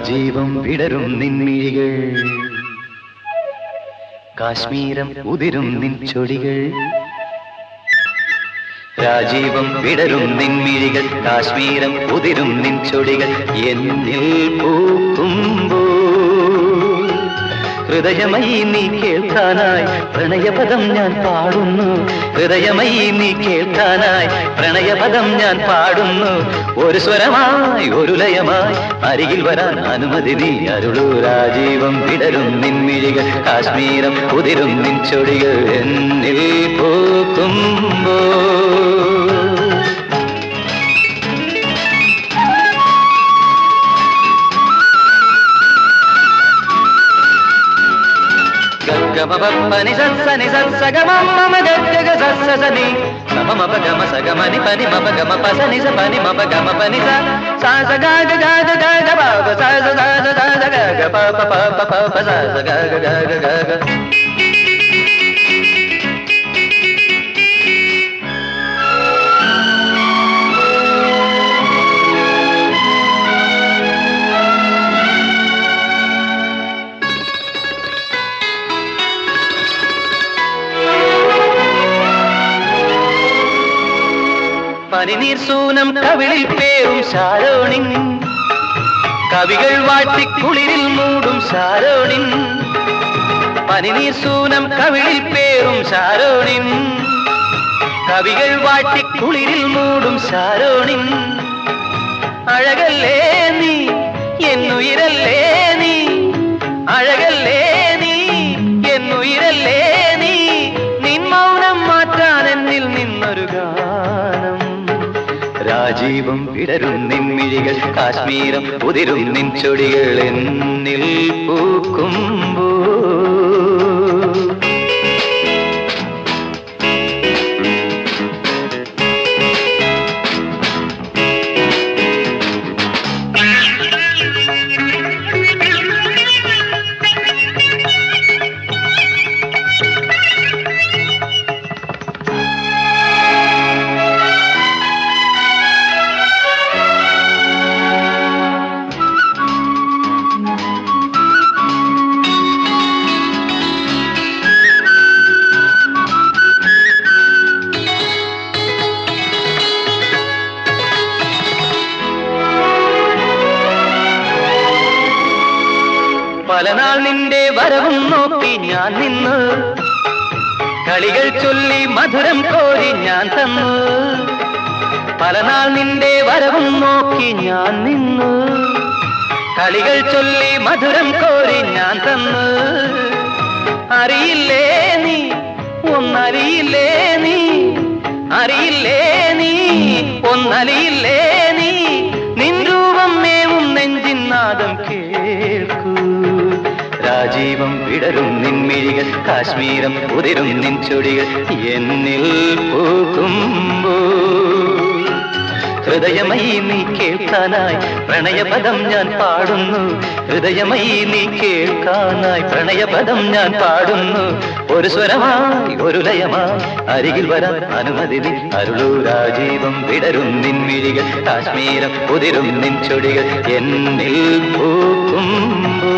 രാജീവം വിടരും നിൻമിഴികൾ, കാശ്മീരം ഉതിരും നിൻ ചൊടികൾ. രാജീവം വിടരും നിൻമിഴികൾ, കാശ്മീരം ഉതിരും നിൻ ചൊടികൾ. എന്നിൽ പൂക്കുമ്പോൾ ഹൃദയമയി നീ കേൾക്കാനായി പ്രണയപദം ഞാൻ പാടുന്നു. ഹൃദയമയി നീ കേൾക്കാനായി പ്രണയപദം ഞാൻ പാടുന്നു. ഒരു സ്വരമായി ഒരു ലയമായി അരികിൽ വരാൻ അനുമതി നീ അരുളൂ. രാജീവം വിടരും നിൻമിഴികൾ, കാശ്മീരം ഉതിരും നിൻ ചൊടികൾ. എന്നിൽ പൂക്കുമ്പോൾ గమపని సని సగమ గగ సని సమమ గమ సగమని పని మప గమ పసని సని మప గమ పని సా గగ గగ గగ బాబ సా గగ పాప పాప పాప సా గగ గగ గగ. പനിനീർ സൂനം കവിളിൽ പേരും ശാരോണിൻ, കവികൾ വാട്ടിക്കുളിരിൽ മൂടും ശാരോണിൻ. പനിനീർ സൂനം കവിളിൽ പേരും ശാരോണിൻ, കവികൾ വാട്ടിക്കുളിരിൽ മൂടും ശാരോണിൻ. അഴകല്ലേ നീ എന്നുയിരല്ലേ നീ, അഴകല്ലേ നീ എന്നുയിരല്ലേ നീ. നിൻ മൗനം മാറ്റാൻ എന്നിൽ നിന്നൊരു ഗാനം. രാജീവം വിടരും നിൻമിഴികൾ, കാശ്മീരം ഉതിരും നിൻ ചൊടികൾ. എന്നിൽ പൂക്കുമ്പോൾ പലനാൾ നിന്റെ വരവും നോക്കി ഞാൻ നിന്നു, കളികൾ ചൊല്ലി മധുരം കോരി ഞാൻ തന്നു. പലനാൾ നിന്റെ വരവും നോക്കി ഞാൻ നിന്നു, കളികൾ ചൊല്ലി മധുരം കോരി ഞാൻ തന്നു. അറിയില്ലേ നീ ഒന്നറിയില്ലേ നീ, അറിയില്ലേ നീ ഒന്നറിയില്ലേ നീ. നിൻ രൂപം മേവും നെഞ്ചിൻ നാദം കേൾക്കൂ. രാജീവം വിടരും നിൻമിഴികൾ, കാശ്മീരം ഉതിരും നിൻ ചൊടികൾ. എന്നിൽ പൂക്കുമ്പോൾ ഹൃദയമയി നീ കേൾക്കാനായി പ്രണയപദം ഞാൻ പാടുന്നു. ഹൃദയമയി നീ കേൾക്കാനായി പ്രണയപദം ഞാൻ പാടുന്നു. ഒരു സ്വരമായി ഒരു ലയമായി അരികിൽ വരാൻ അനുമതി നീ അരുളൂ. രാജീവം വിടരും നിൻമിഴികൾ, കാശ്മീരം ഉതിരും നിൻ ചൊടികൾ. എന്നിൽ പൂക്കുമ്പോൾ